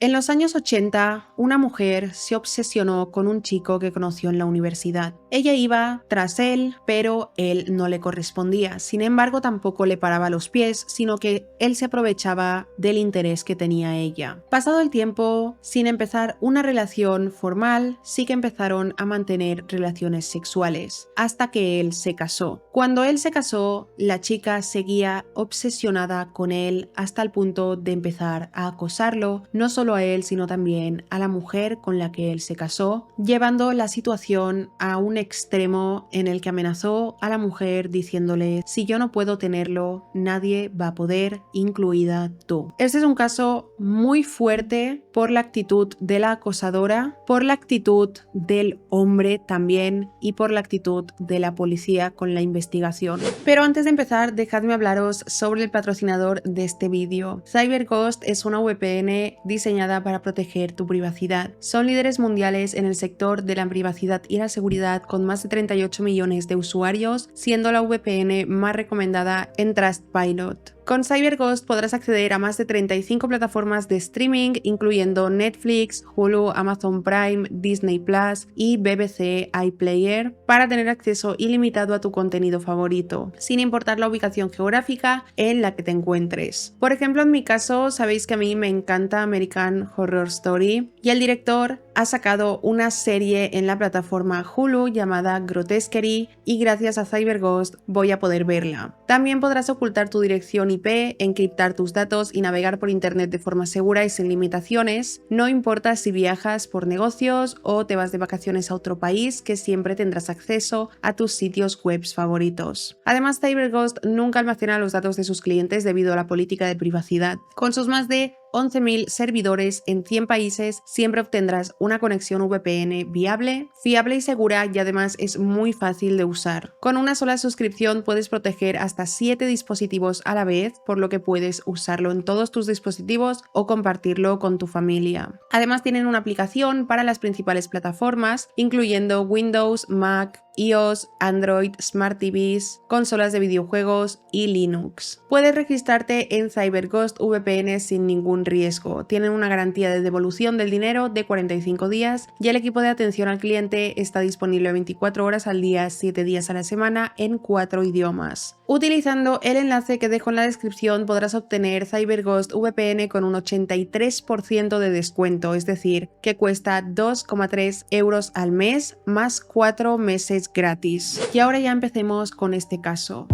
En los años 80, una mujer se obsesionó con un chico que conoció en la universidad. Ella iba tras él, pero él no le correspondía. Sin embargo, tampoco le paraba los pies, sino que él se aprovechaba del interés que tenía ella. Pasado el tiempo, sin empezar una relación formal, sí que empezaron a mantener relaciones sexuales, hasta que él se casó. Cuando él se casó, la chica seguía obsesionada con él hasta el punto de empezar a acosarlo, no solo a él, sino también a la mujer con la que él se casó, llevando la situación a un extremo en el que amenazó a la mujer diciéndole: si yo no puedo tenerlo, nadie va a poder, incluida tú. Este es un caso muy fuerte por la actitud de la acosadora, por la actitud del hombre también y por la actitud de la policía con la investigación. Pero antes de empezar, dejadme hablaros sobre el patrocinador de este vídeo. CyberGhost es una VPN diseñada para proteger tu privacidad. Son líderes mundiales en el sector de la privacidad y la seguridad, con más de 38 millones de usuarios, siendo la VPN más recomendada en Trustpilot. Con CyberGhost podrás acceder a más de 35 plataformas de streaming, incluyendo Netflix, Hulu, Amazon Prime, Disney Plus y BBC iPlayer, para tener acceso ilimitado a tu contenido favorito, sin importar la ubicación geográfica en la que te encuentres. Por ejemplo, en mi caso, sabéis que a mí me encanta American Horror Story y el director ha sacado una serie en la plataforma Hulu llamada Grotesquerie, y gracias a CyberGhost voy a poder verla. También podrás ocultar tu dirección IP, encriptar tus datos y navegar por internet de forma segura y sin limitaciones. No importa si viajas por negocios o te vas de vacaciones a otro país, que siempre tendrás acceso a tus sitios web favoritos. Además, CyberGhost nunca almacena los datos de sus clientes debido a la política de privacidad. Con sus más de 11.000 servidores en 100 países, siempre obtendrás una conexión VPN viable, fiable y segura, y además es muy fácil de usar. Con una sola suscripción puedes proteger hasta 7 dispositivos a la vez, por lo que puedes usarlo en todos tus dispositivos o compartirlo con tu familia. Además, tienen una aplicación para las principales plataformas, incluyendo Windows, Mac, iOS, Android, Smart TVs, consolas de videojuegos y Linux. Puedes registrarte en CyberGhost VPN sin ningún riesgo. Tienen una garantía de devolución del dinero de 45 días y el equipo de atención al cliente está disponible 24 horas al día, 7 días a la semana, en 4 idiomas. Utilizando el enlace que dejo en la descripción podrás obtener CyberGhost VPN con un 83% de descuento, es decir, que cuesta 2,3 euros al mes más 4 meses gratis. Y ahora ya empecemos con este caso.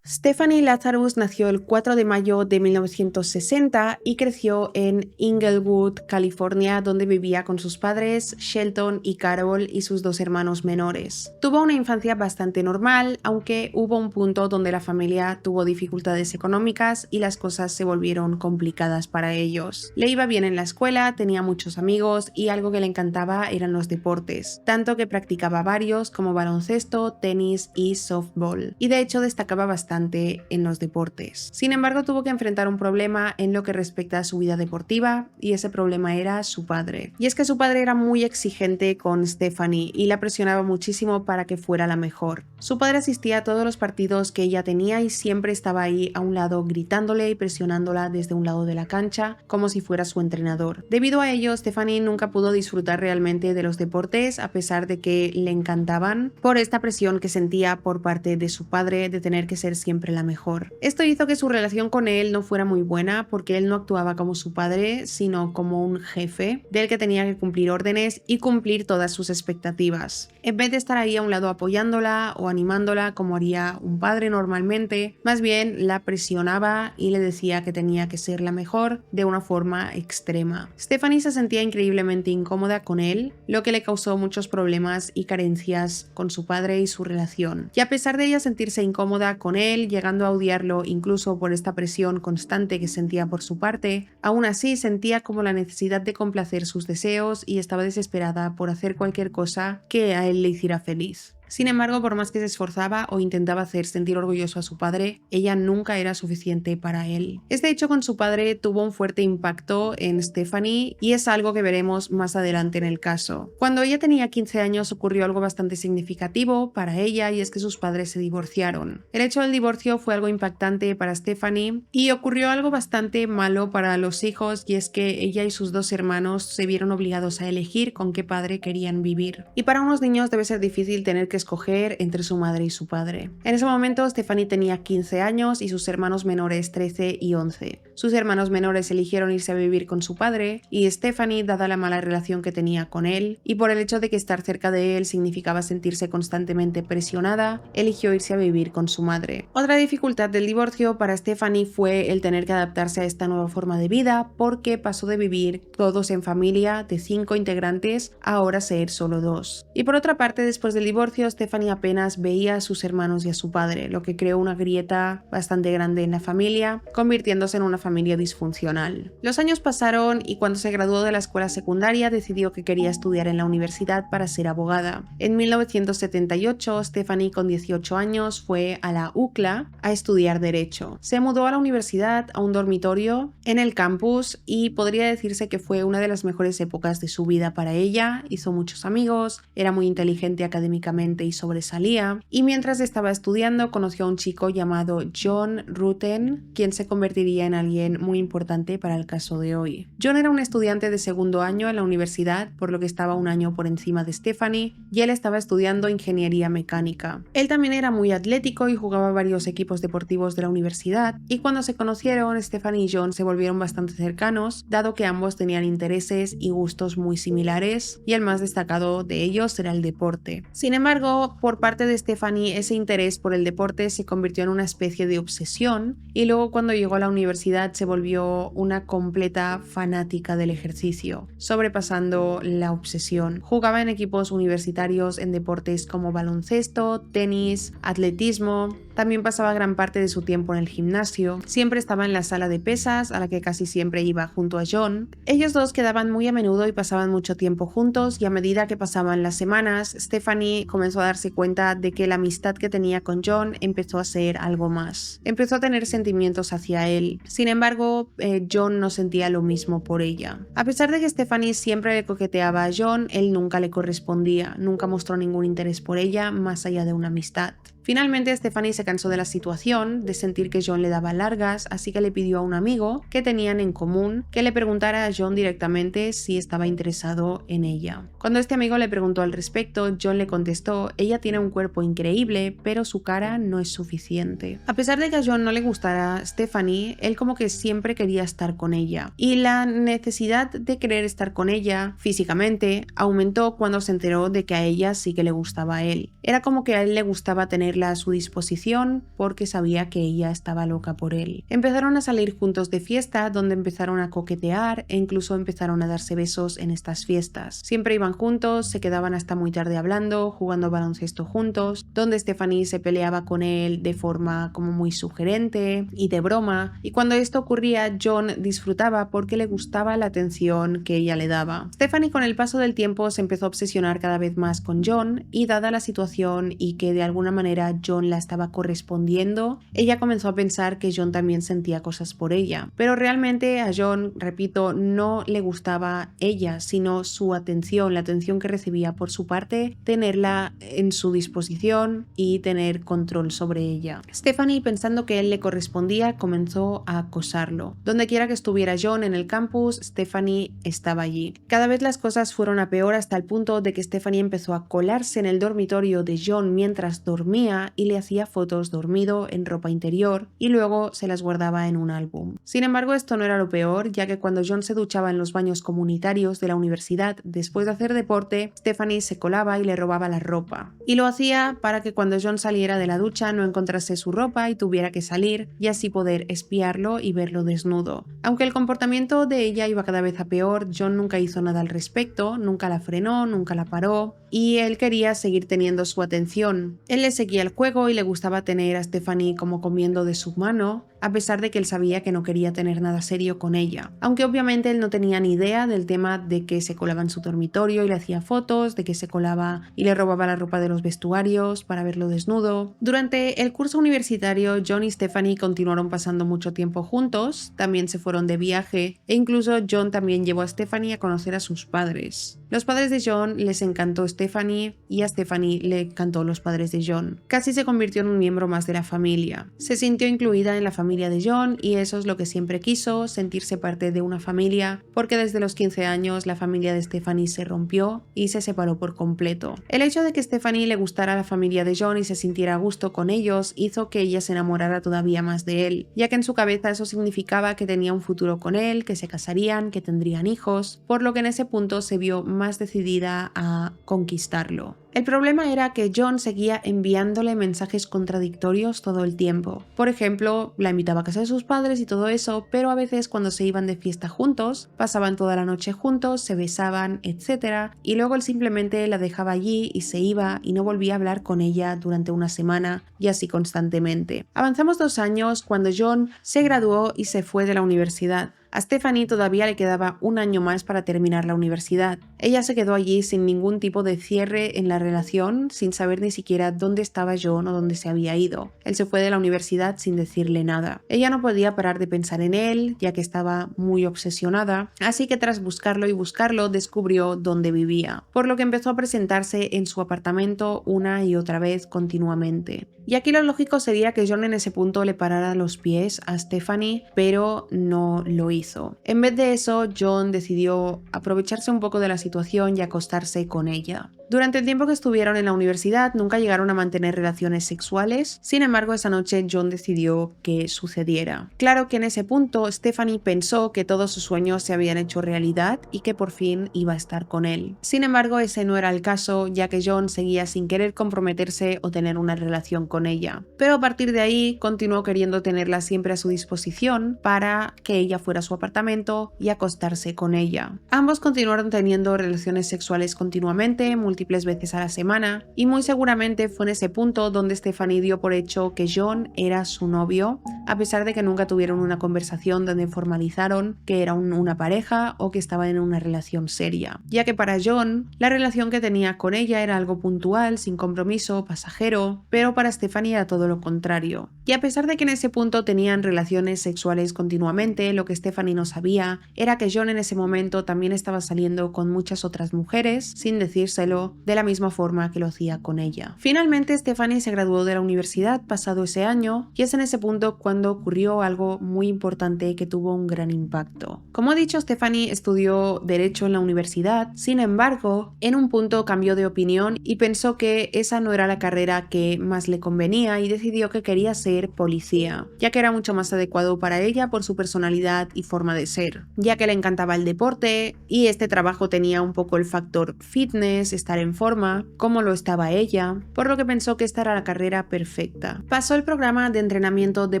Stephanie Lazarus nació el 4 de mayo de 1960 y creció en Inglewood, California, donde vivía con sus padres, Shelton y Carol, y sus 2 hermanos menores. Tuvo una infancia bastante normal, aunque hubo un punto donde la familia tuvo dificultades económicas y las cosas se volvieron complicadas para ellos. Le iba bien en la escuela, tenía muchos amigos y algo que le encantaba eran los deportes, tanto que practicaba varios como baloncesto, tenis y softball, y de hecho destacaba bastante en los deportes. Sin embargo, tuvo que enfrentar un problema en lo que respecta a su vida deportiva, y ese problema era su padre. Y es que su padre era muy exigente con Stephanie y la presionaba muchísimo para que fuera la mejor. Su padre asistía a todos los partidos que ella tenía y siempre estaba ahí a un lado gritándole y presionándola desde un lado de la cancha como si fuera su entrenador. Debido a ello, Stephanie nunca pudo disfrutar realmente de los deportes, a pesar de que le encantaban, por esta presión que sentía por parte de su padre de tener que ser siempre la mejor. Esto hizo que su relación con él no fuera muy buena, porque él no actuaba como su padre, sino como un jefe del que tenía que cumplir órdenes y cumplir todas sus expectativas. En vez de estar ahí a un lado apoyándola o animándola como haría un padre normalmente, más bien la presionaba y le decía que tenía que ser la mejor de una forma extrema. Stephanie se sentía increíblemente incómoda con él, lo que le causó muchos problemas y carencias con su padre y su relación. Y a pesar de ella sentirse incómoda con él, llegando a odiarlo incluso por esta presión constante que sentía por su parte, aún así sentía como la necesidad de complacer sus deseos y estaba desesperada por hacer cualquier cosa que a él le hiciera feliz. Sin embargo, por más que se esforzaba o intentaba hacer sentir orgulloso a su padre, ella nunca era suficiente para él. Este hecho con su padre tuvo un fuerte impacto en Stephanie y es algo que veremos más adelante en el caso. Cuando ella tenía 15 años ocurrió algo bastante significativo para ella y es que sus padres se divorciaron. El hecho del divorcio fue algo impactante para Stephanie y ocurrió algo bastante malo para los hijos y es que ella y sus dos hermanos se vieron obligados a elegir con qué padre querían vivir. Y para unos niños debe ser difícil tener que escoger entre su madre y su padre. En ese momento Stephanie tenía 15 años y sus hermanos menores 13 y 11. Sus hermanos menores eligieron irse a vivir con su padre y Stephanie, dada la mala relación que tenía con él y por el hecho de que estar cerca de él significaba sentirse constantemente presionada, eligió irse a vivir con su madre. Otra dificultad del divorcio para Stephanie fue el tener que adaptarse a esta nueva forma de vida porque pasó de vivir todos en familia de 5 integrantes a ahora ser solo 2. Y por otra parte, después del divorcio, Stephanie apenas veía a sus hermanos y a su padre, lo que creó una grieta bastante grande en la familia, convirtiéndose en una familia disfuncional. Los años pasaron y cuando se graduó de la escuela secundaria decidió que quería estudiar en la universidad para ser abogada. En 1978, Stephanie, con 18 años, fue a la UCLA a estudiar Derecho. Se mudó a la universidad a un dormitorio en el campus y podría decirse que fue una de las mejores épocas de su vida para ella. Hizo muchos amigos, era muy inteligente académicamente y sobresalía. Y mientras estaba estudiando conoció a un chico llamado John Rutten, quien se convertiría en alguien muy importante para el caso de hoy. John era un estudiante de segundo año en la universidad, por lo que estaba un año por encima de Stephanie, y él estaba estudiando ingeniería mecánica. Él también era muy atlético y jugaba varios equipos deportivos de la universidad, y cuando se conocieron, Stephanie y John se volvieron bastante cercanos, dado que ambos tenían intereses y gustos muy similares, y el más destacado de ellos era el deporte. Sin embargo, por parte de Stephanie, ese interés por el deporte se convirtió en una especie de obsesión, y luego cuando llegó a la universidad se volvió una completa fanática del ejercicio, sobrepasando la obsesión. Jugaba en equipos universitarios en deportes como baloncesto, tenis, atletismo. También pasaba gran parte de su tiempo en el gimnasio. Siempre estaba en la sala de pesas, a la que casi siempre iba junto a John. Ellos dos quedaban muy a menudo y pasaban mucho tiempo juntos, y a medida que pasaban las semanas, Stephanie comenzó a darse cuenta de que la amistad que tenía con John empezó a ser algo más. Empezó a tener sentimientos hacia él. Sin embargo, John no sentía lo mismo por ella. A pesar de que Stephanie siempre le coqueteaba a John, él nunca le correspondía, nunca mostró ningún interés por ella más allá de una amistad. Finalmente, Stephanie se cansó de la situación, de sentir que John le daba largas, así que le pidió a un amigo que tenían en común que le preguntara a John directamente si estaba interesado en ella. Cuando este amigo le preguntó al respecto, John le contestó: ella tiene un cuerpo increíble, pero su cara no es suficiente. A pesar de que a John no le gustara Stephanie, él como que siempre quería estar con ella. Y la necesidad de querer estar con ella físicamente aumentó cuando se enteró de que a ella sí que le gustaba a él. Era como que a él le gustaba tenerla a su disposición porque sabía que ella estaba loca por él. Empezaron a salir juntos de fiesta, donde empezaron a coquetear e incluso empezaron a darse besos en estas fiestas. Siempre iban juntos, se quedaban hasta muy tarde hablando, jugando baloncesto juntos, donde Stephanie se peleaba con él de forma como muy sugerente y de broma, y cuando esto ocurría John disfrutaba porque le gustaba la atención que ella le daba. Stephanie, con el paso del tiempo, se empezó a obsesionar cada vez más con John, y dada la situación y que de alguna manera John la estaba correspondiendo, ella comenzó a pensar que John también sentía cosas por ella. Pero realmente a John, repito, no le gustaba ella, sino su atención, la atención que recibía por su parte, tenerla en su disposición y tener control sobre ella. Stephanie, pensando que él le correspondía, comenzó a acosarlo. Donde quiera que estuviera John en el campus, Stephanie estaba allí. Cada vez las cosas fueron a peor hasta el punto de que Stephanie empezó a colarse en el dormitorio de John mientras dormía y le hacía fotos dormido en ropa interior y luego se las guardaba en un álbum. Sin embargo, esto no era lo peor, ya que cuando John se duchaba en los baños comunitarios de la universidad después de hacer deporte, Stephanie se colaba y le robaba la ropa. Y lo hacía para que cuando John saliera de la ducha no encontrase su ropa y tuviera que salir, y así poder espiarlo y verlo desnudo. Aunque el comportamiento de ella iba cada vez a peor, John nunca hizo nada al respecto, nunca la frenó, nunca la paró, y él quería seguir teniendo su atención. Él le seguía el juego y le gustaba tener a Stephanie como comiendo de su mano, a pesar de que él sabía que no quería tener nada serio con ella. Aunque obviamente él no tenía ni idea del tema de que se colaba en su dormitorio y le hacía fotos, de que se colaba y le robaba la ropa de los vestuarios para verlo desnudo. Durante el curso universitario, John y Stephanie continuaron pasando mucho tiempo juntos, también se fueron de viaje e incluso John también llevó a Stephanie a conocer a sus padres. Los padres de John les encantó Stephanie y a Stephanie le encantó los padres de John. Casi se convirtió en un miembro más de la familia. Se sintió incluida en la familia de John y eso es lo que siempre quiso, sentirse parte de una familia, porque desde los 15 años la familia de Stephanie se rompió y se separó por completo. El hecho de que Stephanie le gustara a la familia de John y se sintiera a gusto con ellos hizo que ella se enamorara todavía más de él, ya que en su cabeza eso significaba que tenía un futuro con él, que se casarían, que tendrían hijos, por lo que en ese punto se vio más decidida a conquistarlo. El problema era que John seguía enviándole mensajes contradictorios todo el tiempo. Por ejemplo, la invitaba a casa de sus padres y todo eso, pero a veces cuando se iban de fiesta juntos, pasaban toda la noche juntos, se besaban, etc. Y luego él simplemente la dejaba allí y se iba y no volvía a hablar con ella durante una semana y así constantemente. Avanzamos 2 años cuando John se graduó y se fue de la universidad. A Stephanie todavía le quedaba 1 año más para terminar la universidad. Ella se quedó allí sin ningún tipo de cierre en la relación, sin saber ni siquiera dónde estaba John o dónde se había ido. Él se fue de la universidad sin decirle nada. Ella no podía parar de pensar en él, ya que estaba muy obsesionada, así que tras buscarlo y buscarlo descubrió dónde vivía, por lo que empezó a presentarse en su apartamento una y otra vez continuamente. Y aquí lo lógico sería que John en ese punto le parara los pies a Stephanie, pero no lo hizo. En vez de eso, John decidió aprovecharse un poco de la situación y acostarse con ella. Durante el tiempo que estuvieron en la universidad nunca llegaron a mantener relaciones sexuales, sin embargo esa noche John decidió que sucediera. Claro que en ese punto Stephanie pensó que todos sus sueños se habían hecho realidad y que por fin iba a estar con él. Sin embargo ese no era el caso, ya que John seguía sin querer comprometerse o tener una relación con ella. Pero a partir de ahí continuó queriendo tenerla siempre a su disposición para que ella fuera a su apartamento y acostarse con ella. Ambos continuaron teniendo relaciones sexuales continuamente, múltiples veces a la semana, y muy seguramente fue en ese punto donde Stephanie dio por hecho que John era su novio, a pesar de que nunca tuvieron una conversación donde formalizaron que eran una pareja o que estaban en una relación seria, ya que para John la relación que tenía con ella era algo puntual, sin compromiso, pasajero, pero para Stephanie era todo lo contrario. Y a pesar de que en ese punto tenían relaciones sexuales continuamente, lo que Stephanie no sabía era que John en ese momento también estaba saliendo con muchas otras mujeres, sin decírselo, de la misma forma que lo hacía con ella. Finalmente Stephanie se graduó de la universidad pasado ese año y es en ese punto cuando ocurrió algo muy importante que tuvo un gran impacto. Como he dicho, Stephanie estudió Derecho en la universidad, sin embargo, en un punto cambió de opinión y pensó que esa no era la carrera que más le convenía y decidió que quería ser policía, ya que era mucho más adecuado para ella por su personalidad y forma de ser, ya que le encantaba el deporte y este trabajo tenía un poco el factor fitness, estar en forma, como lo estaba ella, por lo que pensó que esta era la carrera perfecta. Pasó el programa de entrenamiento de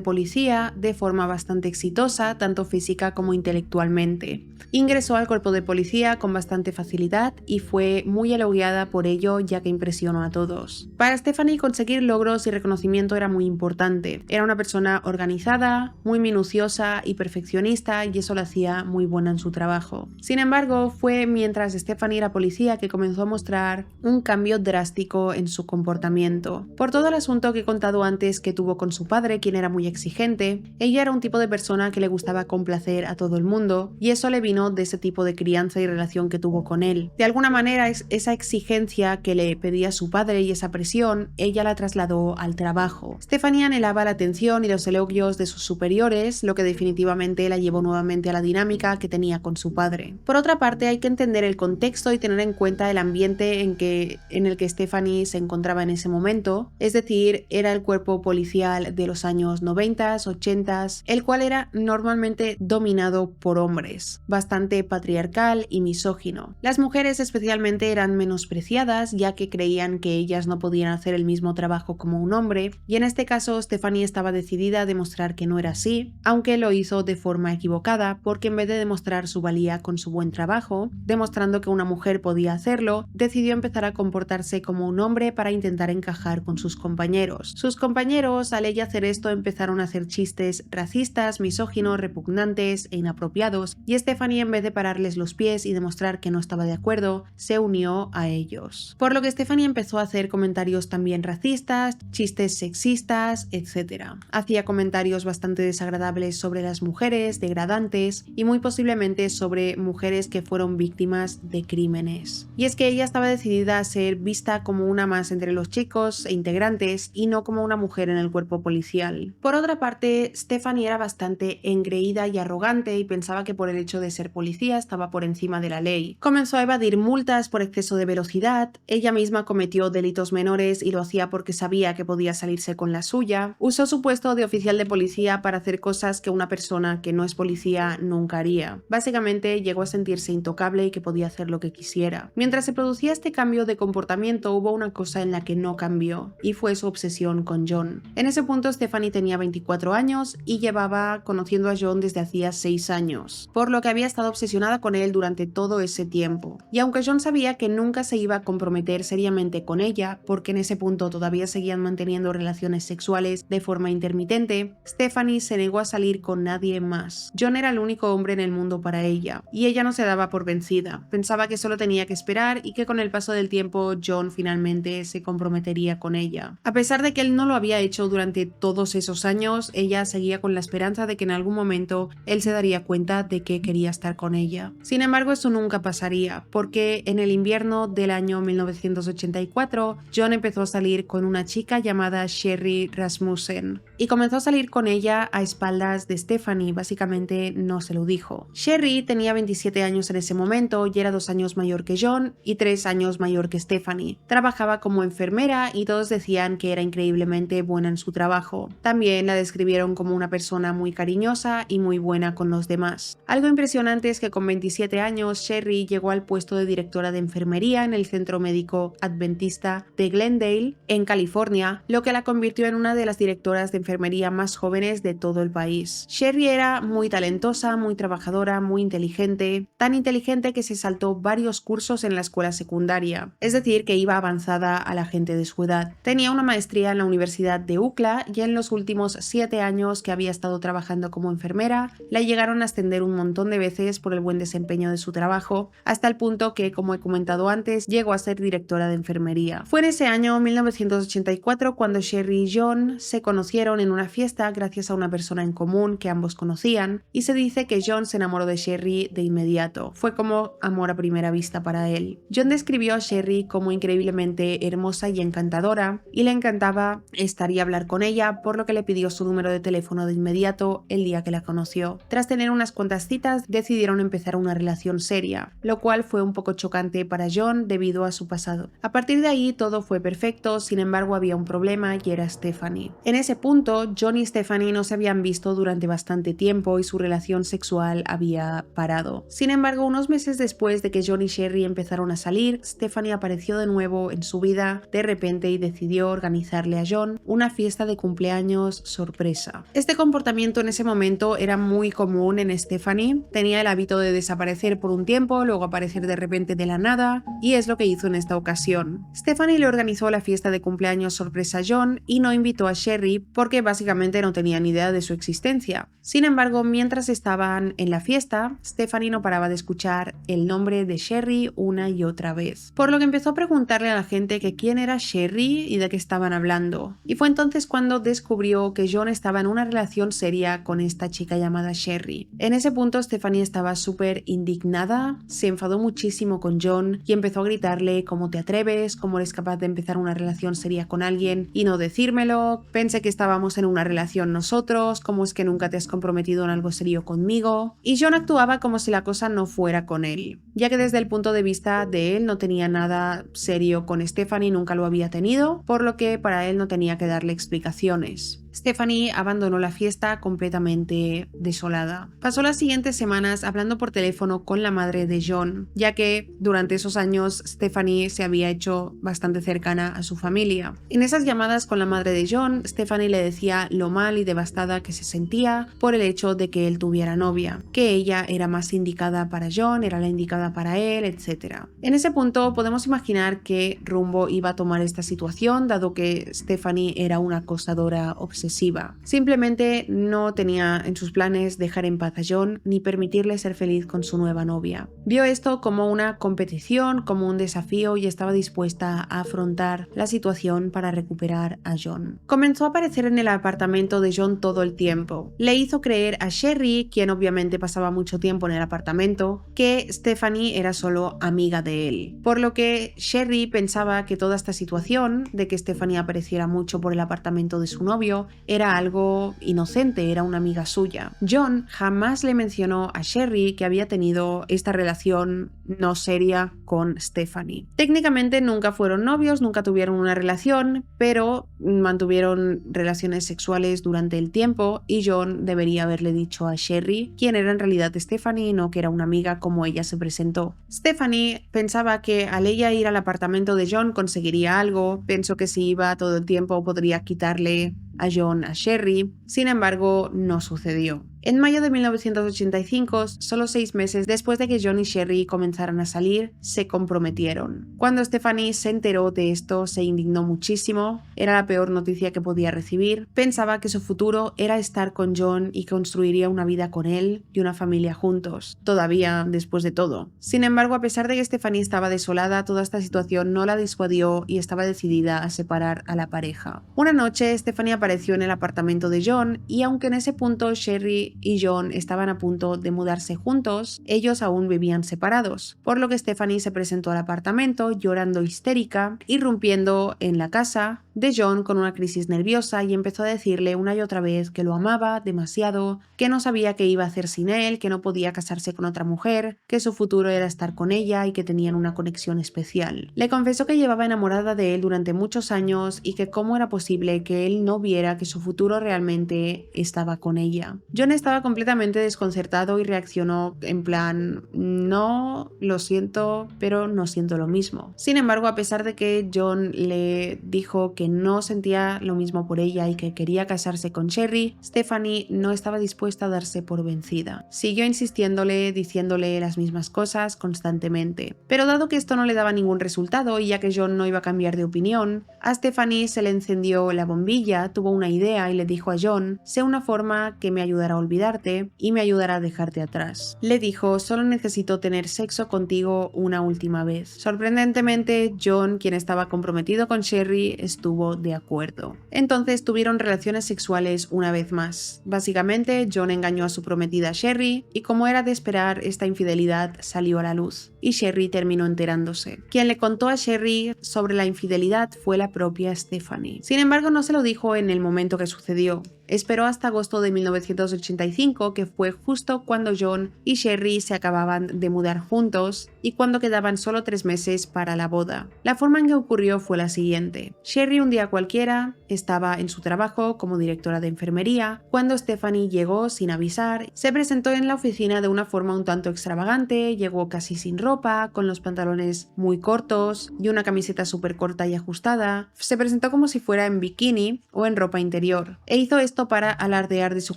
policía de forma bastante exitosa, tanto física como intelectualmente. Ingresó al cuerpo de policía con bastante facilidad y fue muy elogiada por ello, ya que impresionó a todos. Para Stephanie conseguir logros y reconocimiento era muy importante. Era una persona organizada, muy minuciosa y perfeccionista y eso la hacía muy buena en su trabajo. Sin embargo, fue mientras Stephanie era policía que comenzó a mostrar un cambio drástico en su comportamiento. Por todo el asunto que he contado antes que tuvo con su padre, quien era muy exigente, ella era un tipo de persona que le gustaba complacer a todo el mundo y eso le vino de ese tipo de crianza y relación que tuvo con él. De alguna manera esa exigencia que le pedía su padre y esa presión, ella la trasladó al trabajo. Stephanie anhelaba la atención y los elogios de sus superiores, lo que definitivamente la llevó nuevamente a la dinámica que tenía con su padre. Por otra parte, hay que entender el contexto y tener en cuenta el ambiente en el que Stephanie se encontraba en ese momento, es decir, era el cuerpo policial de los años 90, 80, el cual era normalmente dominado por hombres, bastante patriarcal y misógino. Las mujeres especialmente eran menospreciadas, ya que creían que ellas no podían hacer el mismo trabajo como un hombre, y en este caso Stephanie estaba decidida a demostrar que no era así, aunque lo hizo de forma equivocada, porque en vez de demostrar su valía con su buen trabajo, demostrando que una mujer podía hacerlo, decidió decidió empezar a comportarse como un hombre para intentar encajar con sus compañeros. Sus compañeros, al ella hacer esto, empezaron a hacer chistes racistas, misóginos, repugnantes e inapropiados, y Stephanie, en vez de pararles los pies y demostrar que no estaba de acuerdo, se unió a ellos. Por lo que Stephanie empezó a hacer comentarios también racistas, chistes sexistas, etc. Hacía comentarios bastante desagradables sobre las mujeres, degradantes, y muy posiblemente sobre mujeres que fueron víctimas de crímenes. Y es que ella estaba decidida a ser vista como una más entre los chicos e integrantes y no como una mujer en el cuerpo policial. Por otra parte, Stephanie era bastante engreída y arrogante y pensaba que por el hecho de ser policía estaba por encima de la ley. Comenzó a evadir multas por exceso de velocidad, ella misma cometió delitos menores y lo hacía porque sabía que podía salirse con la suya, usó su puesto de oficial de policía para hacer cosas que una persona que no es policía nunca haría. Básicamente llegó a sentirse intocable y que podía hacer lo que quisiera. Mientras se producía este cambio de comportamiento, hubo una cosa en la que no cambió, y fue su obsesión con John. En ese punto Stephanie tenía 24 años y llevaba conociendo a John desde hacía 6 años, por lo que había estado obsesionada con él durante todo ese tiempo. Y aunque John sabía que nunca se iba a comprometer seriamente con ella, porque en ese punto todavía seguían manteniendo relaciones sexuales de forma intermitente, Stephanie se negó a salir con nadie más. John era el único hombre en el mundo para ella, y ella no se daba por vencida. Pensaba que solo tenía que esperar y que con el paso del tiempo John finalmente se comprometería con ella. A pesar de que él no lo había hecho durante todos esos años, ella seguía con la esperanza de que en algún momento él se daría cuenta de que quería estar con ella. Sin embargo, eso nunca pasaría, porque en el invierno del año 1984, John empezó a salir con una chica llamada Sherry Rasmussen y comenzó a salir con ella a espaldas de Stephanie. Básicamente no se lo dijo. Sherry tenía 27 años en ese momento y era 2 años mayor que John y 3 años mayor que Stephanie. Trabajaba como enfermera y todos decían que era increíblemente buena en su trabajo. También la describieron como una persona muy cariñosa y muy buena con los demás. Algo impresionante es que con 27 años Sherry llegó al puesto de directora de enfermería en el Centro Médico Adventista de Glendale, en California, lo que la convirtió en una de las directoras de enfermería más jóvenes de todo el país. Sherry era muy talentosa, muy trabajadora, muy inteligente, tan inteligente que se saltó varios cursos en la escuela secundaria, es decir, que iba avanzada a la gente de su edad. Tenía una maestría en la Universidad de UCLA y en los últimos 7 años que había estado trabajando como enfermera, la llegaron a ascender un montón de veces por el buen desempeño de su trabajo, hasta el punto que, como he comentado antes, llegó a ser directora de enfermería. Fue en ese año 1984 cuando Sherry y John se conocieron en una fiesta gracias a una persona en común que ambos conocían, y se dice que John se enamoró de Sherry de inmediato. Fue como amor a primera vista para él. John describió a Sherry como increíblemente hermosa y encantadora, y le encantaba estar y hablar con ella, por lo que le pidió su número de teléfono de inmediato el día que la conoció. Tras tener unas cuantas citas, decidieron empezar una relación seria, lo cual fue un poco chocante para John debido a su pasado. A partir de ahí todo fue perfecto, sin embargo había un problema y era Stephanie. En ese punto, John y Stephanie no se habían visto durante bastante tiempo y su relación sexual había parado. Sin embargo, unos meses después de que John y Sherry empezaron a salir, Stephanie apareció de nuevo en su vida de repente y decidió organizarle a John una fiesta de cumpleaños sorpresa. Este comportamiento en ese momento era muy común en Stephanie. Tenía el hábito de desaparecer por un tiempo, luego aparecer de repente de la nada, y es lo que hizo en esta ocasión. Stephanie le organizó la fiesta de cumpleaños sorpresa a John y no invitó a Sherry porque básicamente no tenía ni idea de su existencia. Sin embargo, mientras estaban en la fiesta, Stephanie no paraba de escuchar el nombre de Sherry una y otra vez, por lo que empezó a preguntarle a la gente que quién era Sherry y de qué estaban hablando. Y fue entonces cuando descubrió que John estaba en una relación seria con esta chica llamada Sherry. En ese punto Stephanie estaba súper indignada, se enfadó muchísimo con John y empezó a gritarle: ¿cómo te atreves? ¿Cómo eres capaz de empezar una relación seria con alguien y no decírmelo? Pensé que estábamos en una relación nosotros, ¿cómo es que nunca te has comprometido en algo serio conmigo? Y John actuaba como si la cosa no fuera con él, ya que desde el punto de vista de él no tenía nada serio con Stephanie, nunca lo había tenido, por lo que para él no tenía que darle explicaciones. Stephanie abandonó la fiesta completamente desolada. Pasó las siguientes semanas hablando por teléfono con la madre de John, ya que durante esos años Stephanie se había hecho bastante cercana a su familia. En esas llamadas con la madre de John, Stephanie le decía lo mal y devastada que se sentía por el hecho de que él tuviera novia, que ella era más indicada para John, era la indicada para él, etc. En ese punto podemos imaginar qué rumbo iba a tomar esta situación, dado que Stephanie era una acosadora obsesiva. Simplemente no tenía en sus planes dejar en paz a John ni permitirle ser feliz con su nueva novia. Vio esto como una competición, como un desafío y estaba dispuesta a afrontar la situación para recuperar a John. Comenzó a aparecer en el apartamento de John todo el tiempo. Le hizo creer a Sherry, quien obviamente pasaba mucho tiempo en el apartamento, que Stephanie era solo amiga de él. Por lo que Sherry pensaba que toda esta situación de que Stephanie apareciera mucho por el apartamento de su novio era algo inocente, era una amiga suya. John jamás le mencionó a Sherry que había tenido esta relación no seria con Stephanie. Técnicamente nunca fueron novios, nunca tuvieron una relación, pero mantuvieron relaciones sexuales durante el tiempo y John debería haberle dicho a Sherry quién era en realidad Stephanie, no que era una amiga como ella se presentó. Stephanie pensaba que al ella ir al apartamento de John conseguiría algo, pensó que si iba todo el tiempo podría quitarle a John a Sherry, sin embargo no sucedió. En mayo de 1985, solo 6 meses después de que John y Sherry comenzaran a salir, se comprometieron. Cuando Stephanie se enteró de esto, se indignó muchísimo, era la peor noticia que podía recibir, pensaba que su futuro era estar con John y construiría una vida con él y una familia juntos, todavía después de todo. Sin embargo, a pesar de que Stephanie estaba desolada, toda esta situación no la disuadió y estaba decidida a separar a la pareja. Una noche, Stephanie apareció en el apartamento de John y aunque en ese punto Sherry y John estaban a punto de mudarse juntos, ellos aún vivían separados, por lo que Stephanie se presentó al apartamento llorando histérica, irrumpiendo en la casa de John con una crisis nerviosa y empezó a decirle una y otra vez que lo amaba demasiado, que no sabía qué iba a hacer sin él, que no podía casarse con otra mujer, que su futuro era estar con ella y que tenían una conexión especial. Le confesó que llevaba enamorada de él durante muchos años y que cómo era posible que él no viera que su futuro realmente estaba con ella. John estaba completamente desconcertado y reaccionó en plan, no, lo siento, pero no siento lo mismo. Sin embargo, a pesar de que John le dijo que no sentía lo mismo por ella y que quería casarse con Sherry, Stephanie no estaba dispuesta a darse por vencida. Siguió insistiéndole, diciéndole las mismas cosas constantemente. Pero dado que esto no le daba ningún resultado y ya que John no iba a cambiar de opinión, a Stephanie se le encendió la bombilla, tuvo una idea y le dijo a John, sé una forma que me ayudará a olvidarte y me ayudará a dejarte atrás. Le dijo, solo necesito tener sexo contigo una última vez. Sorprendentemente, John, quien estaba comprometido con Sherry, estuvo de acuerdo. Entonces tuvieron relaciones sexuales una vez más. Básicamente, John engañó a su prometida Sherry y como era de esperar, esta infidelidad salió a la luz y Sherry terminó enterándose. Quien le contó a Sherry sobre la infidelidad fue la propia Stephanie. Sin embargo, no se lo dijo en el momento que sucedió. Esperó hasta agosto de 1985, que fue justo cuando John y Sherry se acababan de mudar juntos y cuando quedaban solo 3 meses para la boda. La forma en que ocurrió fue la siguiente. Sherry un día cualquiera estaba en su trabajo como directora de enfermería cuando Stephanie llegó sin avisar, se presentó en la oficina de una forma un tanto extravagante, llegó casi sin ropa, con los pantalones muy cortos y una camiseta súper corta y ajustada, se presentó como si fuera en bikini o en ropa interior e hizo esto para alardear de su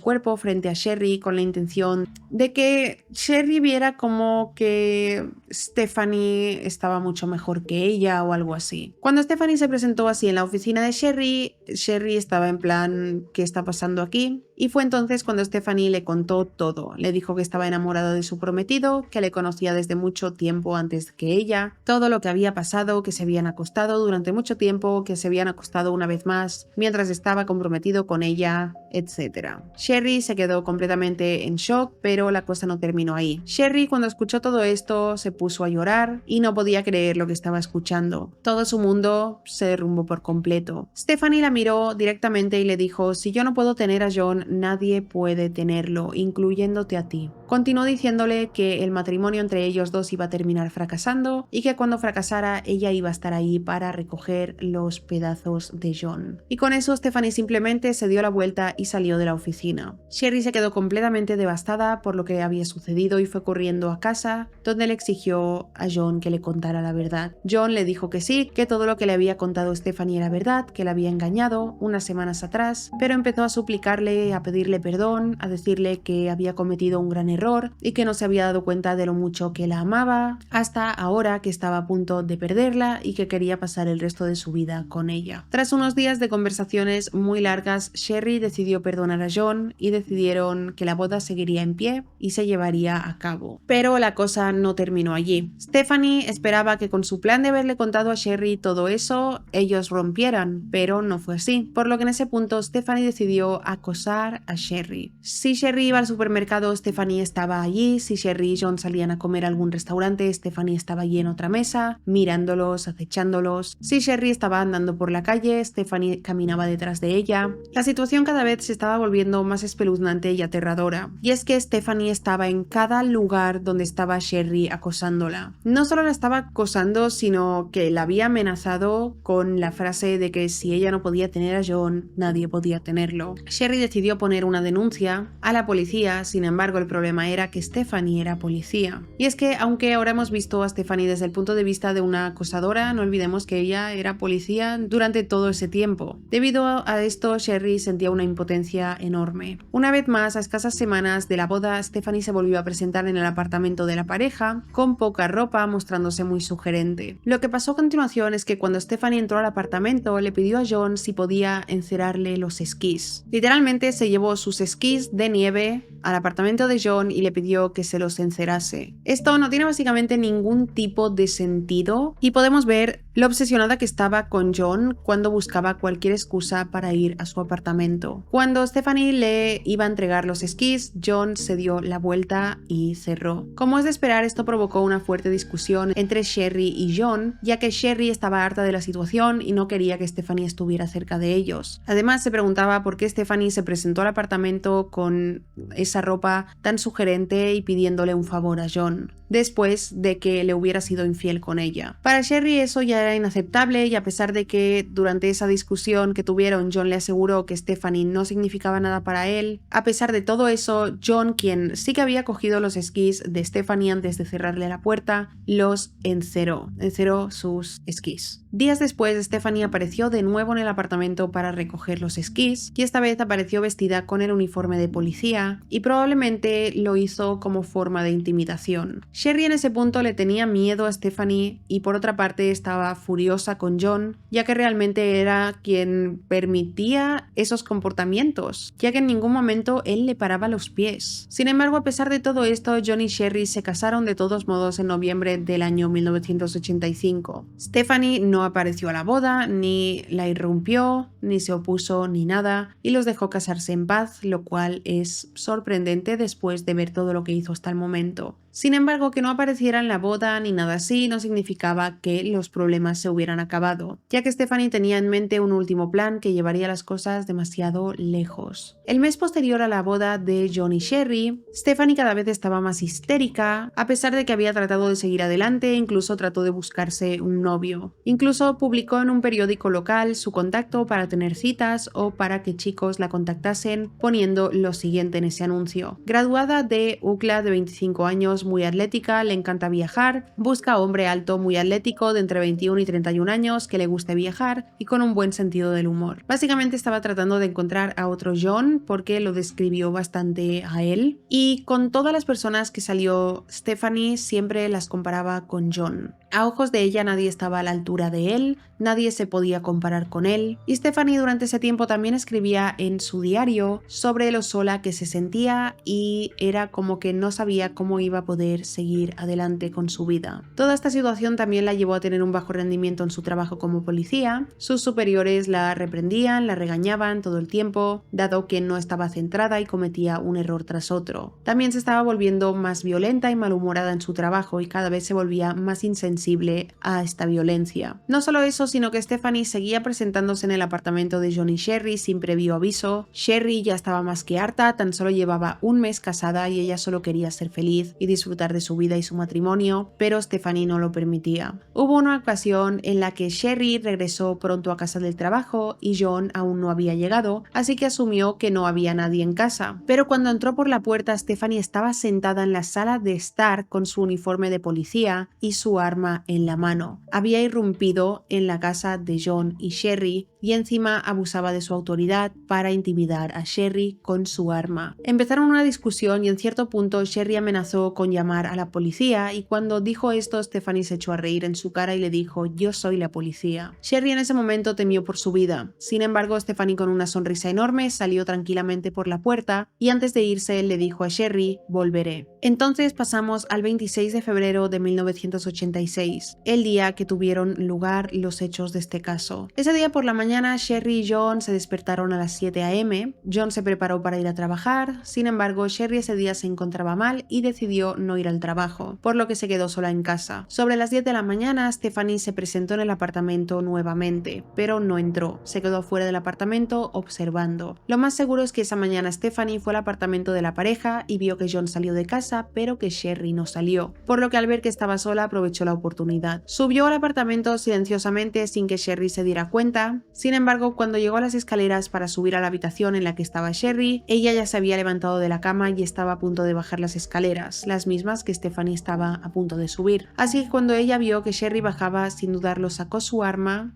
cuerpo frente a Sherry con la intención de que Sherry viera como que Stephanie estaba mucho mejor que ella o algo así. Cuando Stephanie se presentó así en la oficina de Sherry, Sherry estaba en plan, ¿qué está pasando aquí? Y fue entonces cuando Stephanie le contó todo. Le dijo que estaba enamorada de su prometido, que le conocía desde mucho tiempo antes que ella, todo lo que había pasado, que se habían acostado durante mucho tiempo, que se habían acostado una vez más mientras estaba comprometido con ella, etc. Sherry se quedó completamente en shock, pero la cosa no terminó ahí. Sherry, cuando escuchó todo esto, se puso a llorar y no podía creer lo que estaba escuchando. Todo su mundo se derrumbó por completo. Stephanie la miró directamente y le dijo, si yo no puedo tener a John, nadie puede tenerlo, incluyéndote a ti. Continuó diciéndole que el matrimonio entre ellos dos iba a terminar fracasando y que cuando fracasara ella iba a estar ahí para recoger los pedazos de John. Y con eso Stephanie simplemente se dio la vuelta y salió de la oficina. Sherry se quedó completamente devastada por lo que había sucedido y fue corriendo a casa, donde le exigió a John que le contara la verdad. John le dijo que sí, que todo lo que le había contado Stephanie era verdad, que la había engañado unas semanas atrás, pero empezó a suplicarle, a pedirle perdón, a decirle que había cometido un gran error y que no se había dado cuenta de lo mucho que la amaba, hasta ahora que estaba a punto de perderla y que quería pasar el resto de su vida con ella. Tras unos días de conversaciones muy largas, Sherry decidió perdonar a John y decidieron que la boda seguiría en pie y se llevaría a cabo. Pero la cosa no terminó allí. Stephanie esperaba que con su plan de haberle contado a Sherry todo eso, ellos rompieran, pero no fue así, por lo que en ese punto Stephanie decidió acosar a Sherry. Si Sherry iba al supermercado, Stephanie estaba allí. Si Sherry y John salían a comer a algún restaurante, Stephanie estaba allí en otra mesa, mirándolos, acechándolos. Si Sherry estaba andando por la calle, Stephanie caminaba detrás de ella. La situación cada vez se estaba volviendo más espeluznante y aterradora, y es que Stephanie estaba en cada lugar donde estaba Sherry acosándola. No solo la estaba acosando, sino que la había amenazado con la frase de que si ella no podía tener a John, nadie podía tenerlo. Sherry decidió poner una denuncia a la policía, sin embargo el problema era que Stephanie era policía. Y es que aunque ahora hemos visto a Stephanie desde el punto de vista de una acosadora, no olvidemos que ella era policía durante todo ese tiempo. Debido a esto, Sherry sentía una impotencia enorme. Una vez más, a escasas semanas de la boda, Stephanie se volvió a presentar en el apartamento de la pareja, con poca ropa, mostrándose muy sugerente. Lo que pasó a continuación es que cuando Stephanie entró al apartamento, le pidió a John si podía encerarle los esquís. Literalmente se llevó sus esquís de nieve al apartamento de John y le pidió que se los encerase. Esto no tiene básicamente ningún tipo de sentido y podemos ver lo obsesionada que estaba con John cuando buscaba cualquier excusa para ir a su apartamento. Cuando Stephanie le iba a entregar los esquís, John se dio la vuelta y cerró. Como es de esperar, esto provocó una fuerte discusión entre Sherry y John, ya que Sherry estaba harta de la situación y no quería que Stephanie estuviera cerca de ellos. Además, se preguntaba por qué Stephanie se presentó al apartamento con esa ropa tan sugerente y pidiéndole un favor a John, después de que le hubiera sido infiel con ella. Para Sherry eso ya era inaceptable, y a pesar de que durante esa discusión que tuvieron John le aseguró que Stephanie no significaba nada para él, a pesar de todo eso, John, quien sí que había cogido los esquís de Stephanie antes de cerrarle la puerta, los enceró sus esquís. Días después, Stephanie apareció de nuevo en el apartamento para recoger los esquís, y esta vez apareció vestida con el uniforme de policía, y probablemente lo hizo como forma de intimidación. Sherry en ese punto le tenía miedo a Stephanie y por otra parte estaba furiosa con John, ya que realmente era quien permitía esos comportamientos, ya que en ningún momento él le paraba los pies. Sin embargo, a pesar de todo esto, John y Sherry se casaron de todos modos en noviembre del año 1985. Stephanie no apareció a la boda, ni la irrumpió, ni se opuso, ni nada, y los dejó casarse en paz, lo cual es sorprendente después de ver todo lo que hizo hasta el momento. Sin embargo, que no apareciera en la boda ni nada así no significaba que los problemas se hubieran acabado, ya que Stephanie tenía en mente un último plan que llevaría las cosas demasiado lejos. El mes posterior a la boda de John y Sherry, Stephanie cada vez estaba más histérica, a pesar de que había tratado de seguir adelante, incluso trató de buscarse un novio. Incluso publicó en un periódico local su contacto para tener citas o para que chicos la contactasen, poniendo lo siguiente en ese anuncio: graduada de UCLA, de 25 años, muy atlética, le encanta viajar, busca hombre alto muy atlético de entre 21 y 31 años que le guste viajar y con un buen sentido del humor. Básicamente estaba tratando de encontrar a otro John porque lo describió bastante a él, y con todas las personas que salió Stephanie siempre las comparaba con John. A ojos de ella nadie estaba a la altura de él, nadie se podía comparar con él, y Stephanie durante ese tiempo también escribía en su diario sobre lo sola que se sentía y era como que no sabía cómo iba a poder seguir adelante con su vida. Toda esta situación también la llevó a tener un bajo rendimiento en su trabajo como policía. Sus superiores la reprendían, la regañaban todo el tiempo, dado que no estaba centrada y cometía un error tras otro. También se estaba volviendo más violenta y malhumorada en su trabajo y cada vez se volvía más insensible sensible a esta violencia. No solo eso, sino que Stephanie seguía presentándose en el apartamento de John y Sherry sin previo aviso. Sherry ya estaba más que harta, tan solo llevaba un mes casada y ella solo quería ser feliz y disfrutar de su vida y su matrimonio, pero Stephanie no lo permitía. Hubo una ocasión en la que Sherry regresó pronto a casa del trabajo y John aún no había llegado, así que asumió que no había nadie en casa. Pero cuando entró por la puerta, Stephanie estaba sentada en la sala de estar con su uniforme de policía y su arma en la mano. Había irrumpido en la casa de John y Sherry y encima abusaba de su autoridad para intimidar a Sherry con su arma. Empezaron una discusión y en cierto punto Sherry amenazó con llamar a la policía, y cuando dijo esto Stephanie se echó a reír en su cara y le dijo: "Yo soy la policía". Sherry en ese momento temió por su vida. Sin embargo, Stephanie con una sonrisa enorme salió tranquilamente por la puerta y antes de irse le dijo a Sherry: "Volveré". Entonces pasamos al 26 de febrero de 1986, el día que tuvieron lugar los hechos de este caso. Ese día por la mañana Sherry y John se despertaron a las 7 a.m. John se preparó para ir a trabajar, sin embargo Sherry ese día se encontraba mal y decidió no ir al trabajo, por lo que se quedó sola en casa. Sobre las 10 de la mañana Stephanie se presentó en el apartamento nuevamente, pero no entró, se quedó fuera del apartamento observando. Lo más seguro es que esa mañana Stephanie fue al apartamento de la pareja y vio que John salió de casa, pero que Sherry no salió, por lo que al ver que estaba sola aprovechó la oportunidad. Subió al apartamento silenciosamente sin que Sherry se diera cuenta. Sin embargo, cuando llegó a las escaleras para subir a la habitación en la que estaba Sherry, ella ya se había levantado de la cama y estaba a punto de bajar las escaleras, las mismas que Stephanie estaba a punto de subir. Así que cuando ella vio que Sherry bajaba, sin dudarlo sacó su arma